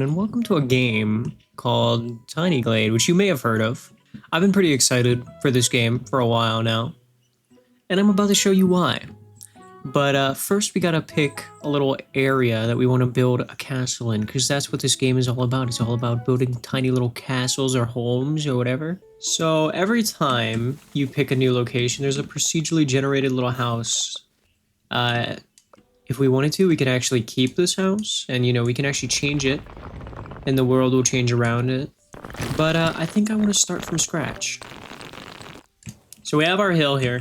And welcome to a game called Tiny Glade, which you may have heard of. I've been pretty excited for this game for a while now, and I'm about to show you why. But first we gotta pick a little area that we want to build a castle in, because that's what this game is all about. It's all about building tiny little castles or homes or whatever. So every time you pick a new location, there's a procedurally generated little house. If we wanted to, we could actually keep this house, and we can actually change it, and the world will change around it. But I think I want to start from scratch. So we have our hill here,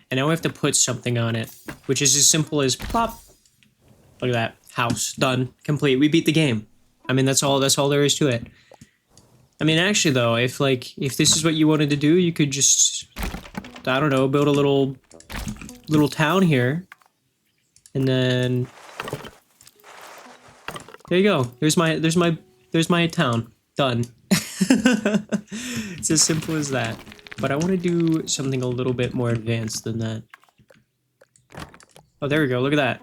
and now we have to put something on it, which is as simple as plop. Look at that. House. Done. Complete. We beat the game. I mean, that's all there is to it. I mean, actually, though, if this is what you wanted to do, you could just, I don't know, build a little town here. And then there you go. There's my town. Done. It's as simple as that. But I want to do something a little bit more advanced than that. Oh, there we go. Look at that.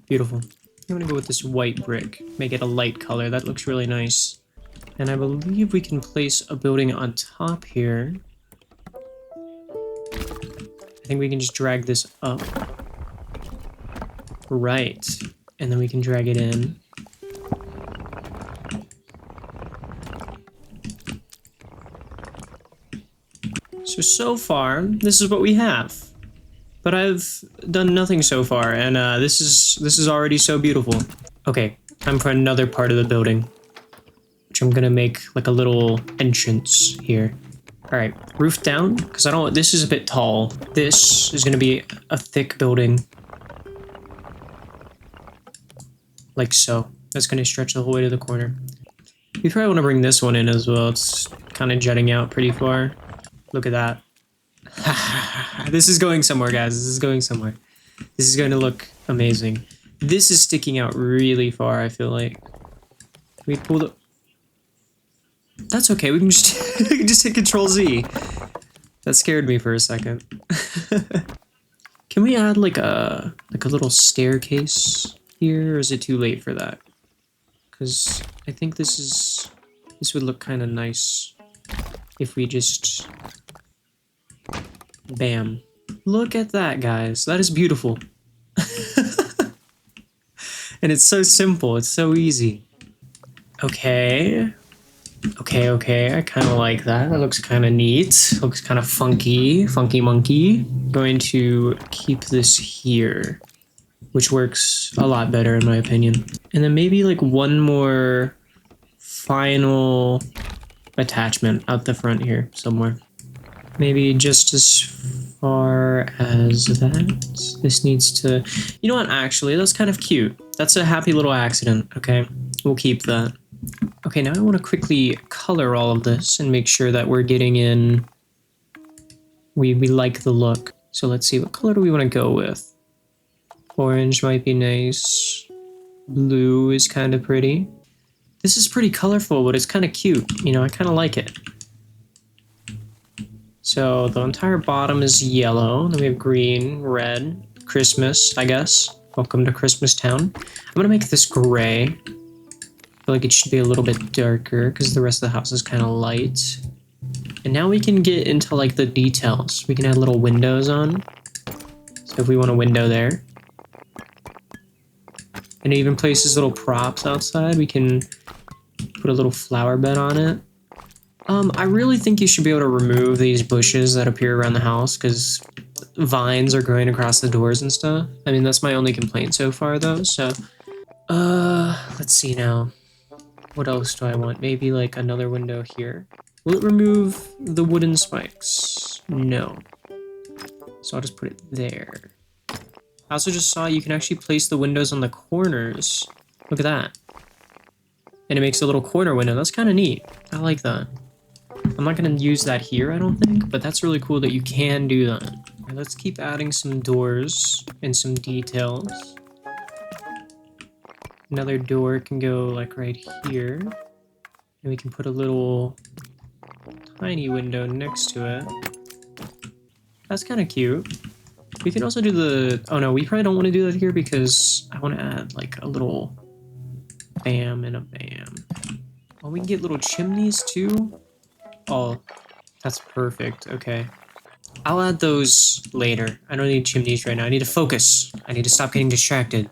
Beautiful. I'm gonna go with this white brick. Make it a light color. That looks really nice. And I believe we can place a building on top here. I think we can just drag this up. Right. And then we can drag it in. So far, this is what we have. But I've done nothing so far, and this is already so beautiful. Okay, time for another part of the building, which I'm gonna make like a little entrance here. All right, roof down, because this is a bit tall. This is gonna be a thick building. Like so. That's gonna stretch the whole way to the corner. You probably want to bring this one in as well. It's kind of jutting out pretty far. Look at that. This is going somewhere, guys. This is going somewhere. This is going to look amazing. This is sticking out really far, I feel like. We pull the... That's okay. We can just hit Control Z. That scared me for a second. Can we add like a little staircase here, or is it too late for that? Because I think this would look kind of nice if we just... Bam. Look at that, guys. That is beautiful. And it's so simple. It's so easy. Okay. Okay. I kind of like that. That looks kind of neat. Looks kind of funky. Funky monkey. Going to keep this here, which works a lot better in my opinion. And then maybe like one more final attachment out the front here somewhere. Maybe just as far as that. This needs to... You know what, actually, that's kind of cute. That's a happy little accident, okay? We'll keep that. Okay, now I want to quickly color all of this and make sure that we're getting in... We like the look. So let's see, what color do we want to go with? Orange might be nice. Blue is kind of pretty. This is pretty colorful, but it's kind of cute. I kind of like it. So the entire bottom is yellow. Then we have green, red, Christmas, I guess. Welcome to Christmas Town. I'm gonna make this gray. I feel like it should be a little bit darker because the rest of the house is kind of light. And now we can get into like the details. We can add little windows on. So if we want a window there. And it even places little props outside. We can put a little flower bed on it. I really think you should be able to remove these bushes that appear around the house because vines are growing across the doors and stuff. I mean, that's my only complaint so far though, so... let's see now. What else do I want? Maybe like another window here. Will it remove the wooden spikes? No. So I'll just put it there. I also just saw you can actually place the windows on the corners. Look at that. And it makes a little corner window. That's kind of neat. I like that. I'm not going to use that here, I don't think, but that's really cool that you can do that. Right, let's keep adding some doors and some details. Another door can go like right here. And we can put a little tiny window next to it. That's kind of cute. We can also do the... Oh no, we probably don't want to do that here because I want to add like a little bam and a bam. Oh, we can get little chimneys too? Oh, that's perfect. Okay. I'll add those later. I don't need chimneys right now. I need to focus. I need to stop getting distracted.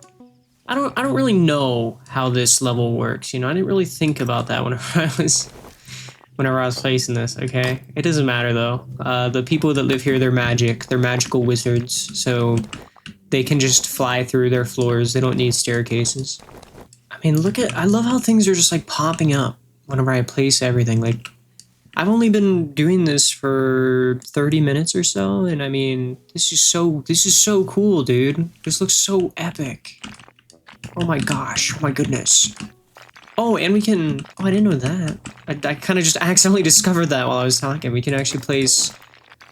I don't really know how this level works, you know? I didn't really think about that whenever I was placing this, okay? It doesn't matter though. The people that live here, they're magic. They're magical wizards, so they can just fly through their floors. They don't need staircases. I mean, I love how things are just like popping up whenever I place everything. Like, I've only been doing this for 30 minutes or so, and I mean, this is so cool, dude. This looks so epic. Oh my gosh, oh my goodness. Oh, and we can, oh, I didn't know that. I kind of just accidentally discovered that while I was talking. We can actually place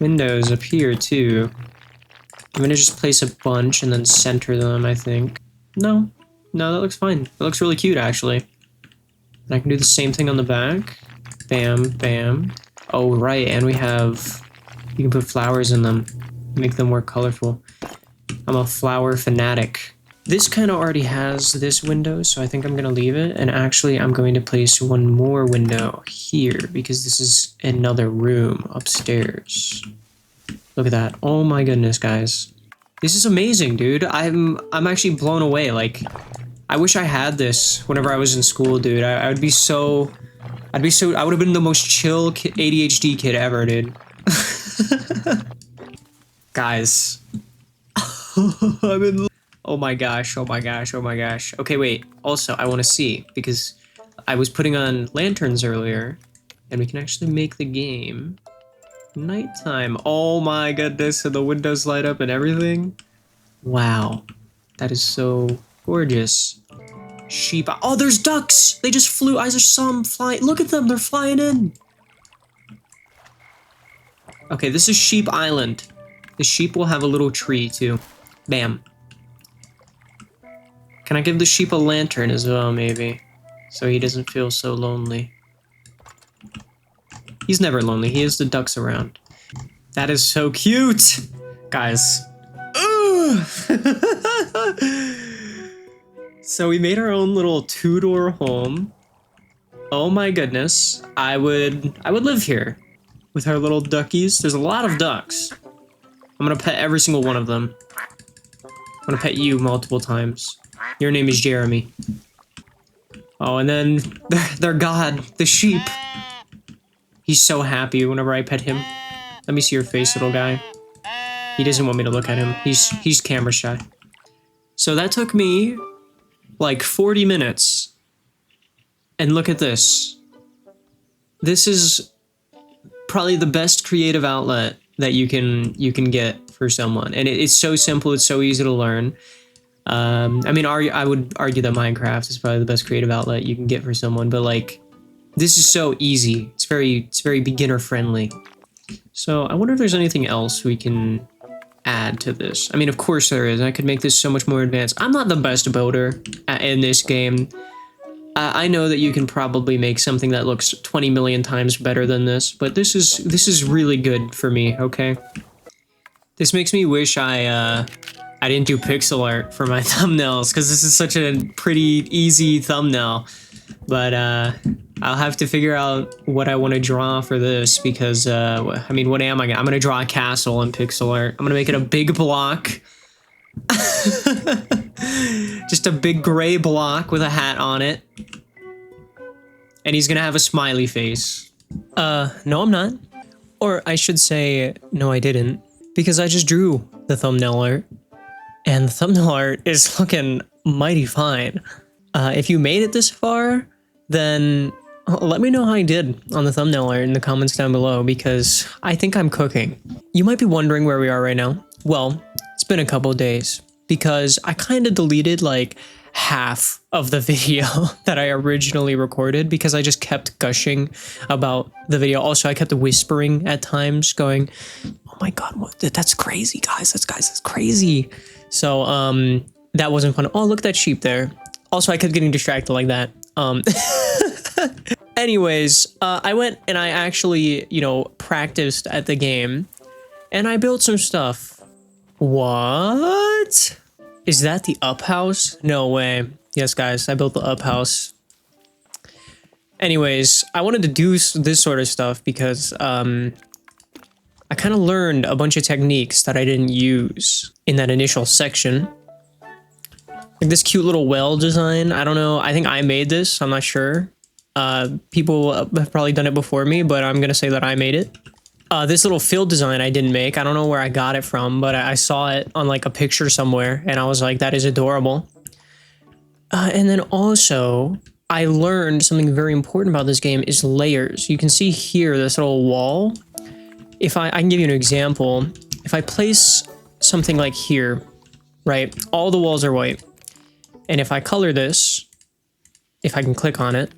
windows up here too. I'm gonna just place a bunch and then center them, I think. No, that looks fine. It looks really cute, actually. And I can do the same thing on the back. Bam, bam. Oh, right, and you can put flowers in them. Make them more colorful. I'm a flower fanatic. This kind of already has this window, so I think I'm going to leave it. And actually, I'm going to place one more window here because this is another room upstairs. Look at that. Oh my goodness, guys. This is amazing, dude. I'm actually blown away. Like, I wish I had this whenever I was in school, dude. I would have been the most chill ADHD kid ever, dude. Guys. Oh my gosh, oh my gosh, oh my gosh. Okay, wait. Also, I want to see, because I was putting on lanterns earlier, and we can actually make the game nighttime. Oh my goodness, and the windows light up and everything. Wow. That is so gorgeous. Sheep. Oh, there's ducks! They just flew. I just saw them fly. Look at them, they're flying in. Okay, this is Sheep Island. The sheep will have a little tree, too. Bam. Can I give the sheep a lantern as well, maybe? So he doesn't feel so lonely. He's never lonely. He has the ducks around. That is so cute! Guys. So we made our own little two-door home. Oh my goodness. I would live here with our little duckies. There's a lot of ducks. I'm gonna pet every single one of them. I'm gonna pet you multiple times. Your name is Jeremy. Oh, and then their god, the sheep. He's so happy whenever I pet him. Let me see your face, little guy. He doesn't want me to look at him. He's camera shy. So that took me like 40 minutes. And look at this. This is probably the best creative outlet that you can get for someone. And it's so simple, it's so easy to learn. I mean, I would argue that Minecraft is probably the best creative outlet you can get for someone, but like, this is so easy. It's very beginner friendly. So I wonder if there's anything else we can add to this. I mean, of course there is. I could make this so much more advanced. I'm not the best builder in this game. I know that you can probably make something that looks 20 million times better than this, but this is really good for me, okay? This makes me wish I didn't do pixel art for my thumbnails, because this is such a pretty easy thumbnail. But I'll have to figure out what I want to draw for this, because I mean, what am I gonna? I'm gonna draw a castle in pixel art. I'm gonna make it a big block. Just a big gray block with a hat on it. And he's gonna have a smiley face. No I'm not. Or I should say, no I didn't. Because I just drew the thumbnail art. And the thumbnail art is looking mighty fine. If you made it this far, then let me know how you did on the thumbnail art in the comments down below, because I think I'm cooking. You might be wondering where we are right now. Well, it's been a couple days, because I kind of deleted like half of the video that I originally recorded, because I just kept gushing about the video. Also, I kept whispering at times, going, oh my god, that's crazy, guys, that's crazy. So that wasn't fun. Oh, look at that sheep there. Also, I kept getting distracted like that. Anyways, I went and I actually, you know, practiced at the game, and I built some stuff. What? Is that the up house? No way. Yes, guys, I built the up house. Anyways, I wanted to do this sort of stuff because I kind of learned a bunch of techniques that I didn't use in that initial section. Like this cute little well design. I don't know. I think I made this. I'm not sure. People have probably done it before me, but I'm going to say that I made it. This little field design I didn't make. I don't know where I got it from, but I saw it on like a picture somewhere and I was like, that is adorable. And then also I learned something very important about this game is layers. You can see here, this little wall. If I can give you an example. If I place something like here, right? All the walls are white. And if I color this, if I can click on it,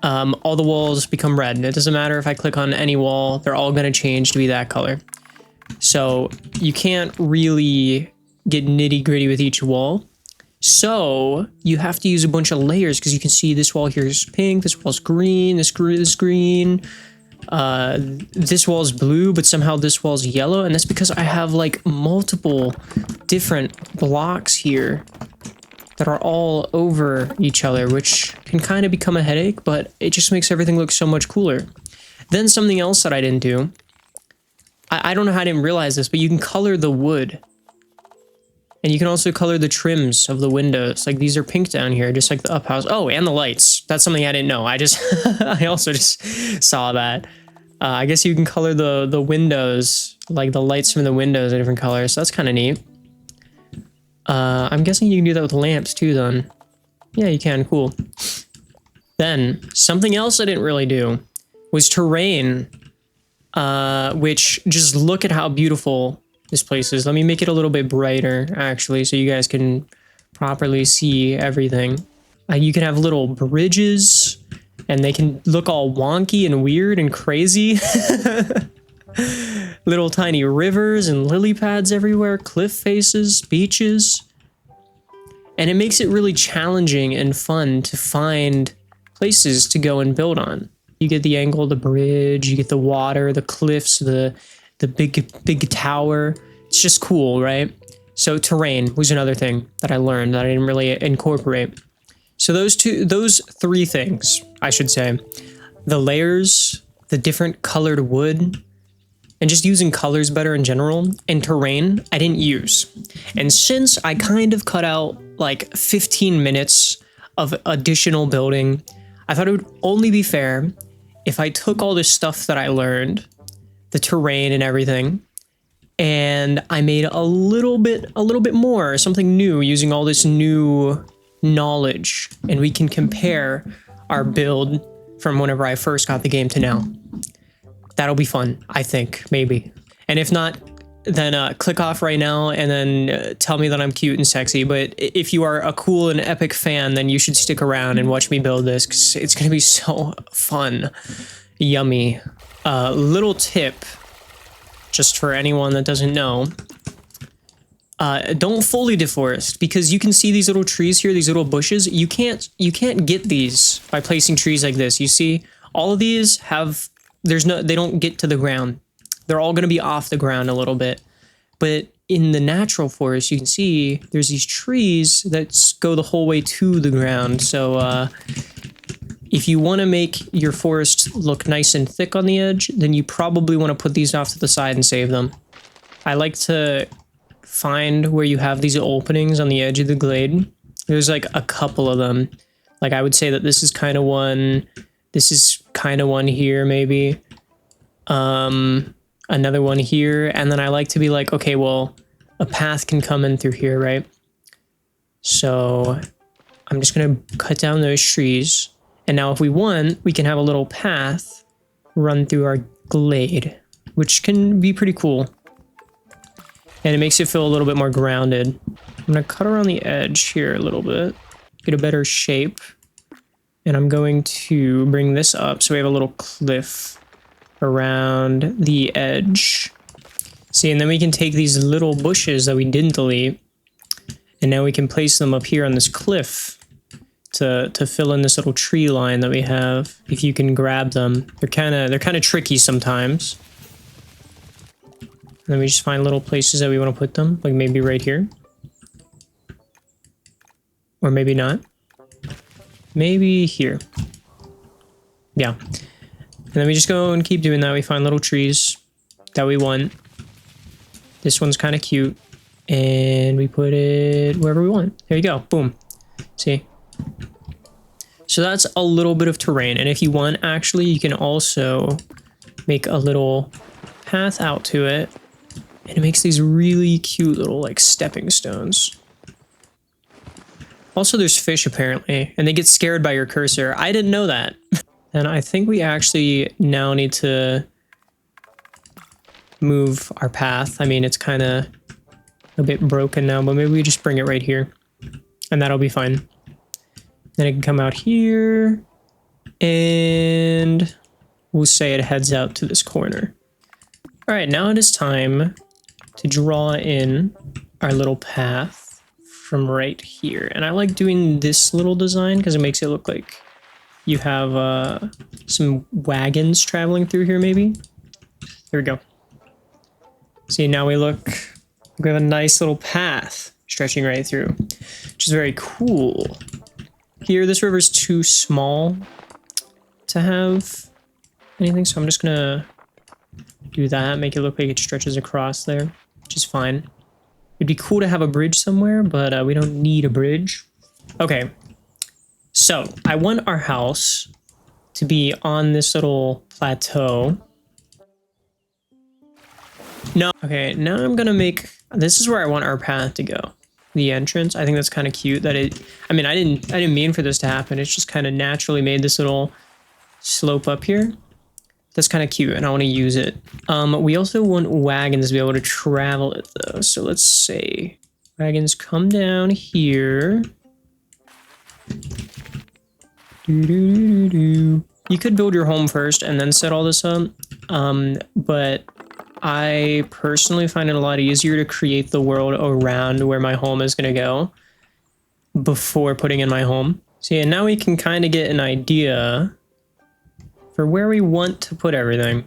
all the walls become red. And it doesn't matter if I click on any wall, they're all going to change to be that color. So you can't really get nitty gritty with each wall. So you have to use a bunch of layers because you can see this wall here is pink, this wall's green, this green, this wall's blue, but somehow this wall's yellow. And that's because I have like multiple different blocks here that are all over each other, which can kind of become a headache, but it just makes everything look so much cooler. Then something else that I didn't do, I don't know how I didn't realize this, but you can color the wood. And you can also color the trims of the windows. Like these are pink down here, just like the up house. Oh, and the lights. That's something I didn't know. I also just saw that. I guess you can color the windows, like the lights from the windows are different colors. So that's kind of neat. I'm guessing you can do that with lamps too then. Yeah, you can. Cool. Then, something else I didn't really do was terrain. Which, just look at how beautiful this place is. Let me make it a little bit brighter, actually, so you guys can properly see everything. You can have little bridges, and they can look all wonky and weird and crazy. Little tiny rivers and lily pads everywhere, cliff faces, beaches. And it makes it really challenging and fun to find places to go and build on. You get the angle of the bridge, you get the water, the cliffs, the big tower. It's just cool, right? So terrain was another thing that I learned that I didn't really incorporate. So those three things, I should say. The layers, the different colored wood, and just using colors better in general, and terrain, I didn't use. And since I kind of cut out like 15 minutes of additional building, I thought it would only be fair if I took all this stuff that I learned, the terrain and everything, and I made a little bit more, something new, using all this new knowledge, and we can compare our build from whenever I first got the game to now. That'll be fun, I think, maybe. And if not, then click off right now and then tell me that I'm cute and sexy. But if you are a cool and epic fan, then you should stick around and watch me build this, because it's going to be so fun. Yummy. Little tip, just for anyone that doesn't know. Don't fully deforest, because you can see these little trees here, these little bushes. You can't get these by placing trees like this. You see, all of these have, they don't get to the ground. They're all going to be off the ground a little bit. But in the natural forest, you can see there's these trees that go the whole way to the ground. So if you want to make your forest look nice and thick on the edge, then you probably want to put these off to the side and save them. I like to find where you have these openings on the edge of the glade. There's like a couple of them. Like I would say that this is kind of one. This is kind of one here, maybe. Another one here. And then I like to be like, okay, well, a path can come in through here, right? So I'm just going to cut down those trees. And now if we want, we can have a little path run through our glade, which can be pretty cool. And it makes it feel a little bit more grounded. I'm going to cut around the edge here a little bit, get a better shape. And I'm going to bring this up so we have a little cliff around the edge. See, and then we can take these little bushes that we didn't delete, and now we can place them up here on this cliff to fill in this little tree line that we have. If you can grab them, they're kind of tricky sometimes. then we just find little places that we want to put them, like maybe right here. Or maybe not. Maybe here. Yeah. And then we just go and keep doing that. We find little trees that we want. This one's kind of cute. And we put it wherever we want. There you go. Boom. See? So that's a little bit of terrain. And if you want, actually, you can also make a little path out to it. And it makes these really cute little, like, stepping stones. Also, there's fish, apparently. And they get scared by your cursor. I didn't know that. And I think we actually now need to move our path. I mean, it's kind of a bit broken now, but maybe we just bring it right here. And that'll be fine. Then it can come out here. And we'll say it heads out to this corner. All right, now it is time to draw in our little path from right here. And I like doing this little design because it makes it look like you have some wagons traveling through here, maybe. There we go. See, now we have a nice little path stretching right through, which is very cool. Here, this river's too small to have anything, so I'm just gonna do that, make it look like it stretches across there, which is fine. It'd be cool to have a bridge somewhere, but we don't need a bridge. Okay, so I want our house to be on this little plateau. No, okay, now I'm gonna make, this is where I want our path to go. The entrance, I think that's kind of cute that it, I mean, I didn't mean for this to happen. It's just kind of naturally made this little slope up here. That's kind of cute, and I want to use it. We also want wagons to be able to travel it, though. So let's say wagons come down here. You could build your home first and then set all this up, but I personally find it a lot easier to create the world around where my home is going to go before putting in my home. See, and now we can kind of get an idea for where we want to put everything.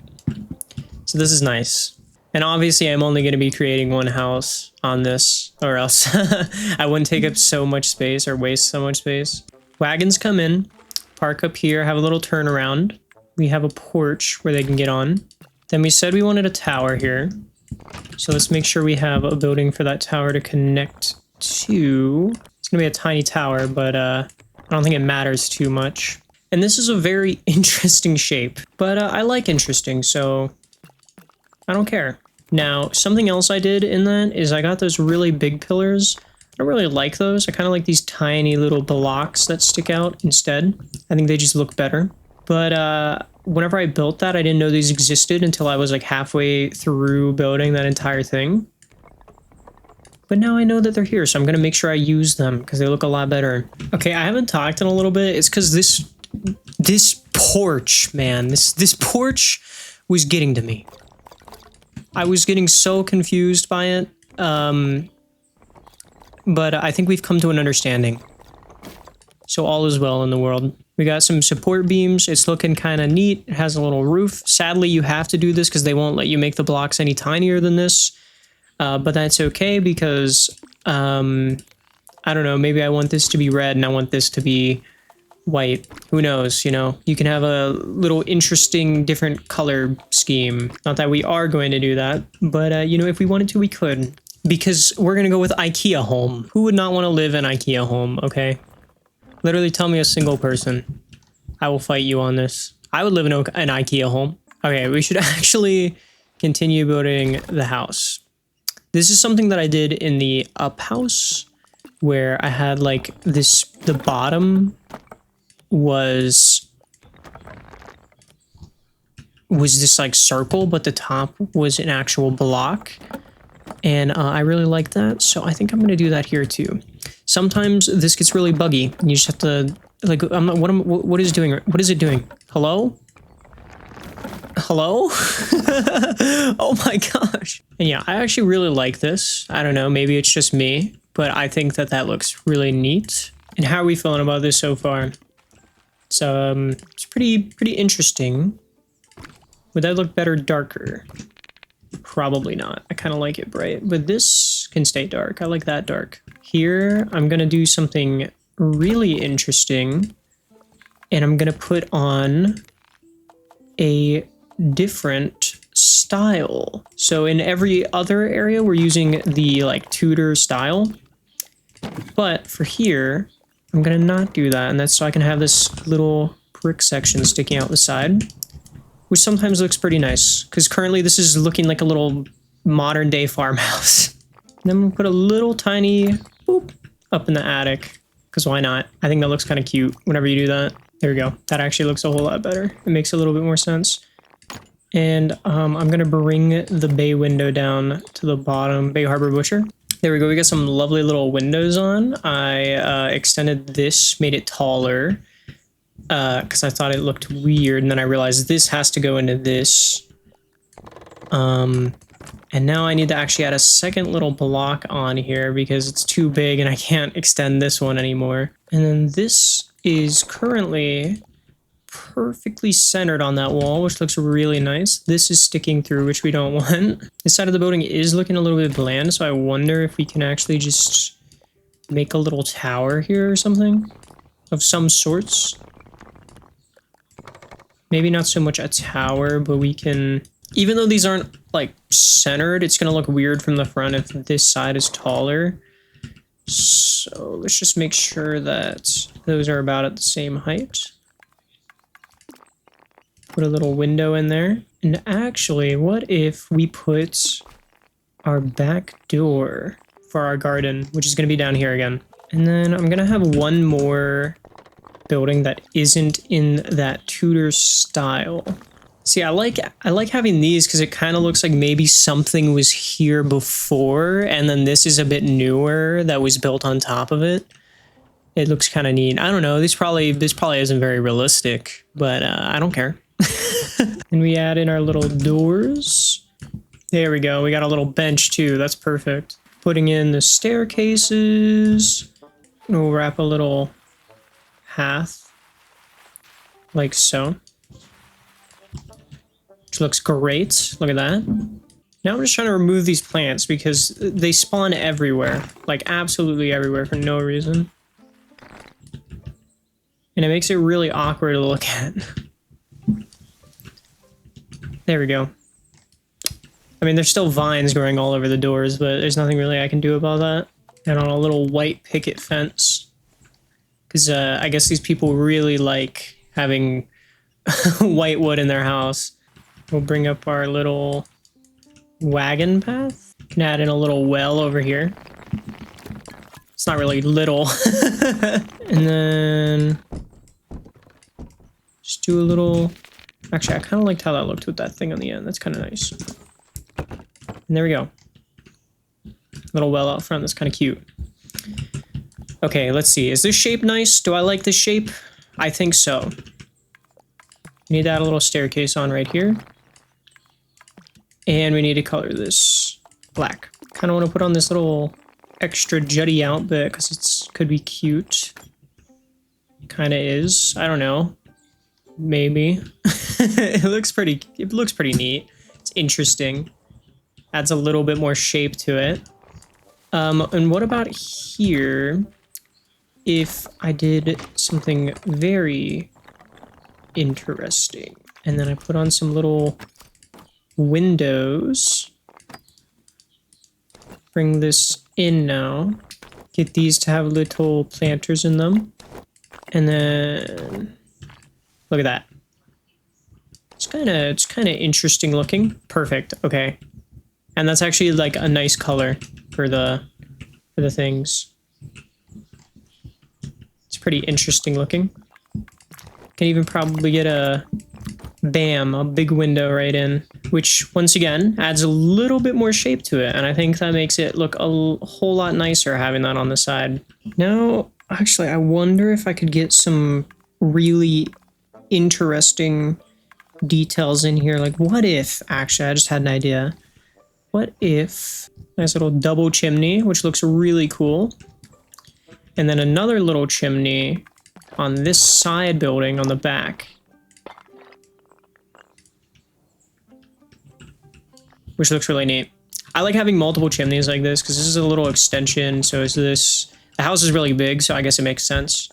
So this is nice. And obviously I'm only going to be creating one house on this, or else I wouldn't take up so much space or waste so much space. Wagons come in, park up here, have a little turnaround. We have a porch where they can get on. Then we said we wanted a tower here. So let's make sure we have a building for that tower to connect to. It's going to be a tiny tower, but I don't think it matters too much. And this is a very interesting shape, but I like interesting, so I don't care. Now, something else I did in that is I got those really big pillars. I don't really like those. I kind of like these tiny little blocks that stick out instead. I think they just look better. But whenever I built that, I didn't know these existed until I was like halfway through building that entire thing. But now I know that they're here, so I'm going to make sure I use them because they look a lot better. Okay, I haven't talked in a little bit. It's because this porch, man, this porch was getting to me. I was getting so confused by it. But I think we've come to an understanding. So all is well in the world. We got some support beams. It's looking kind of neat. It has a little roof. Sadly, you have to do this because they won't let you make the blocks any tinier than this. But that's okay because, I don't know, maybe I want this to be red and I want this to be white. Who knows, you know? You can have a little interesting different color scheme. Not that we are going to do that, but, you know, if we wanted to, we could. Because we're going to go with IKEA home. Who would not want to live in IKEA home, okay? Literally tell me a single person. I will fight you on this. I would live in an IKEA home. Okay, we should actually continue building the house. This is something that I did in the up house where I had like this, the bottom was this like circle, but the top was an actual block. And I really like that, so I think I'm going to do that here too. Sometimes this gets really buggy, and you just have to, like, what is it doing? Hello? Hello? Oh my gosh. And yeah, I actually really like this. I don't know, maybe it's just me, but I think that that looks really neat. And how are we feeling about this so far? So, it's pretty interesting. Would that look better darker? Probably not. I kind of like it bright, but this can stay dark. I like that dark. Here, I'm going to do something really interesting, and I'm going to put on a different style. So in every other area, we're using the like Tudor style, but for here, I'm going to not do that, and that's so I can have this little brick section sticking out the side, which sometimes looks pretty nice, because currently this is looking like a little modern day farmhouse. And then I'm gonna put a little tiny boop up in the attic, because why not? I think that looks kind of cute whenever you do that. There we go. That actually looks a whole lot better. It makes a little bit more sense. And I'm gonna bring the bay window down to the bottom, Bay Harbor Butcher. There we go. We got some lovely little windows on. I extended this, made it taller, because I thought it looked weird, and then I realized this has to go into this. And now I need to actually add a second little block on here because it's too big and I can't extend this one anymore. And then this is currently perfectly centered on that wall, which looks really nice. This is sticking through, which we don't want. This side of the building is looking a little bit bland, so I wonder if we can actually just make a little tower here or something of some sorts. Maybe not so much a tower, but we can... Even though these aren't, like, centered, it's going to look weird from the front if this side is taller. So let's just make sure that those are about at the same height. Put a little window in there. And actually, what if we put our back door for our garden, which is going to be down here again. And then I'm going to have one more building that isn't in that Tudor style. See, I like having these because it kind of looks like maybe something was here before, and then this is a bit newer that was built on top of it. It looks kind of neat. I don't know. This probably isn't very realistic, but I don't care. And we add in our little doors. There we go. We got a little bench too. That's perfect. Putting in the staircases. We'll wrap a little path like so. Which looks great. Look at that. Now I'm just trying to remove these plants because they spawn everywhere. Like absolutely everywhere for no reason. And it makes it really awkward to look at. There we go. I mean, there's still vines growing all over the doors, but there's nothing really I can do about that. And on a little white picket fence. Because I guess these people really like having white wood in their house. We'll bring up our little wagon path. Can add in a little well over here. It's not really little. And then just do a little... Actually, I kind of liked how that looked with that thing on the end. That's kind of nice. And there we go. Little well out front. That's kind of cute. Okay, let's see. Is this shape nice? Do I like this shape? I think so. We need to add a little staircase on right here. And we need to color this black. Kind of want to put on this little extra jutty out bit because it could be cute. Kind of is. I don't know. Maybe. It looks pretty neat. It's interesting. Adds a little bit more shape to it. And what about here if I did something very interesting? And then I put on some little windows. Bring this in now. Get these to have little planters in them. And then look at that. It's kind of interesting looking. Perfect. Okay. And that's actually like a nice color for the things. It's pretty interesting looking. Can even probably get a big window right in, which once again adds a little bit more shape to it, and I think that makes it look a whole lot nicer having that on the side. Now, actually, I wonder if I could get some really interesting details in here. Like, what if, actually, I just had an idea. What if, nice little double chimney, which looks really cool, and then another little chimney on this side building on the back. which looks really neat. I like having multiple chimneys like this because this is a little extension. So is this, the house is really big, so I guess it makes sense.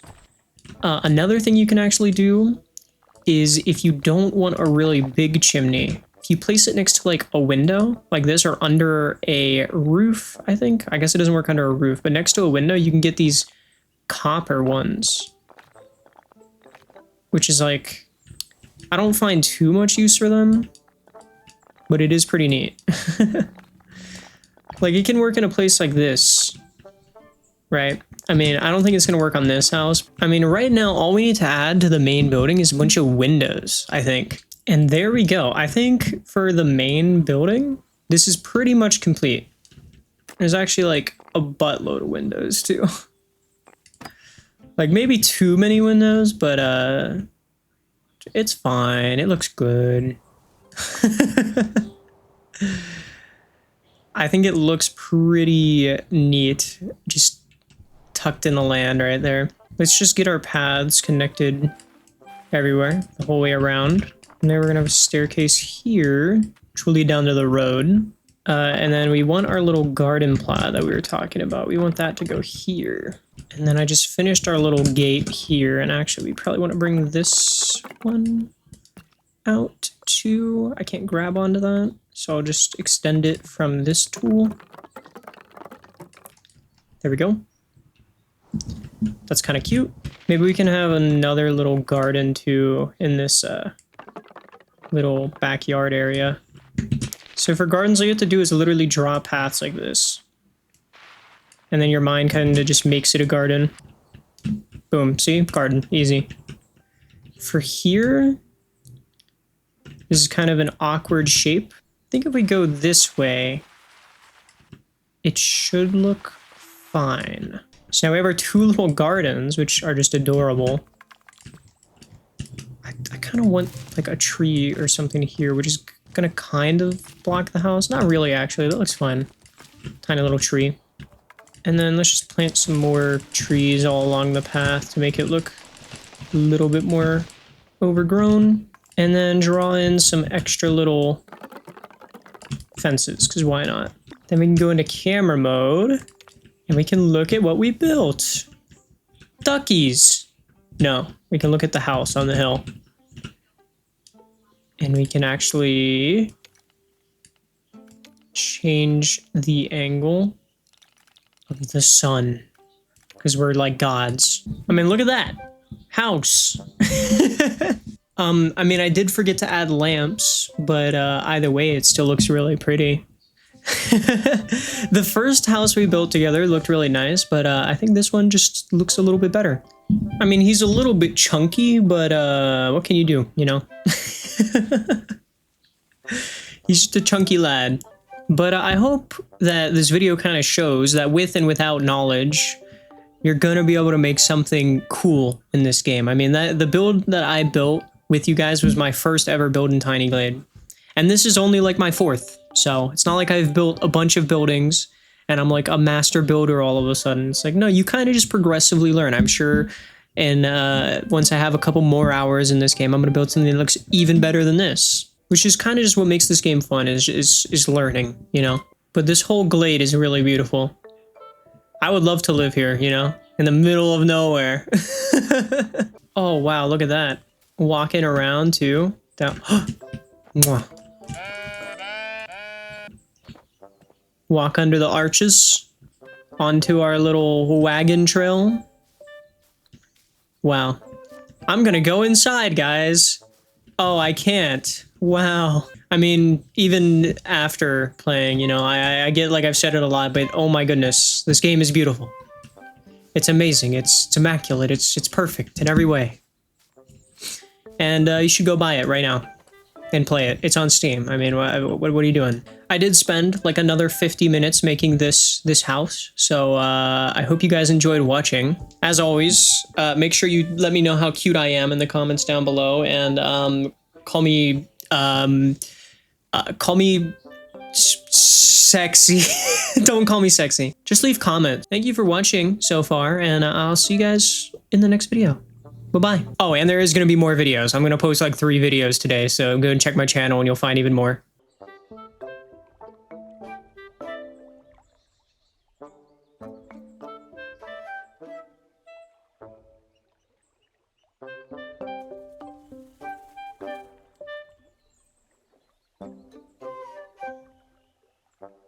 Another thing you can actually do is if you don't want a really big chimney, if you place it next to like a window like this or under a roof, I think. I guess it doesn't work under a roof, but next to a window, you can get these copper ones, which is like, I don't find too much use for them, but it is pretty neat. Like it can work in a place like this, right? I mean, I don't think it's going to work on this house. I mean, right now, all we need to add to the main building is a bunch of windows, I think. And there we go. I think for the main building, this is pretty much complete. There's actually like a buttload of windows too. Like maybe too many windows, but it's fine. It looks good. I think it looks pretty neat. Just tucked in the land right there. Let's just get our paths connected everywhere, the whole way around. And then we're gonna have a staircase here, which will lead down to the road. And then we want our little garden plot that we were talking about. We want that to go here. And then I just finished our little gate here. And actually, we probably want to bring this one out too. I can't grab onto that. So I'll just extend it from this tool. There we go. That's kind of cute. Maybe we can have another little garden too in this little backyard area. So for gardens, all you have to do is literally draw paths like this. And then your mind kind of just makes it a garden. Boom, see? Garden, easy. For here, this is kind of an awkward shape. I think if we go this way, it should look fine. So now we have our two little gardens, which are just adorable. I kind of want like a tree or something here, which is gonna kind of block the house. Not really, actually. That looks fine. Tiny little tree. And then let's just plant some more trees all along the path to make it look a little bit more overgrown. And then draw in some extra little fences, because why not? Then we can go into camera mode. And we can look at what we built. Duckies. No, we can look at the house on the hill. And we can actually change the angle of the sun. Because we're like gods. I mean, look at that. House. I mean, I did forget to add lamps, but either way, it still looks really pretty. The first house we built together looked really nice, but I think this one just looks a little bit better. I mean, he's a little bit chunky, but what can you do, you know? He's just a chunky lad. But I hope that this video kind of shows that with and without knowledge, you're gonna be able to make something cool in this game. I mean, the build that I built with you guys was my first ever build in Tiny Glade. And this is only like my fourth. So it's not like I've built a bunch of buildings and I'm like a master builder all of a sudden. It's like, no, you kind of just progressively learn. I'm sure. And once I have a couple more hours in this game, I'm going to build something that looks even better than this, which is kind of just what makes this game fun is learning, you know, but this whole glade is really beautiful. I would love to live here, you know, in the middle of nowhere. Oh, wow. Look at that. Walking around too. Down. Walk under the arches onto our little wagon trail. Wow. I'm gonna go inside, guys. Oh, I can't. Wow. I mean, even after playing, you know, I get, like I've said it a lot, but oh my goodness, this game is beautiful. It's amazing. It's immaculate. It's perfect in every way. And you should go buy it right now and play it. It's on Steam. I mean, what are you doing? I did spend like another 50 minutes making this house, so I hope you guys enjoyed watching. As always, make sure you let me know how cute I am in the comments down below, and call me sexy. Don't call me sexy. Just leave comments. Thank you for watching so far, and I'll see you guys in the next video. Bye-bye. Oh, and there is going to be more videos. I'm going to post like 3 videos today, so go and check my channel and you'll find even more.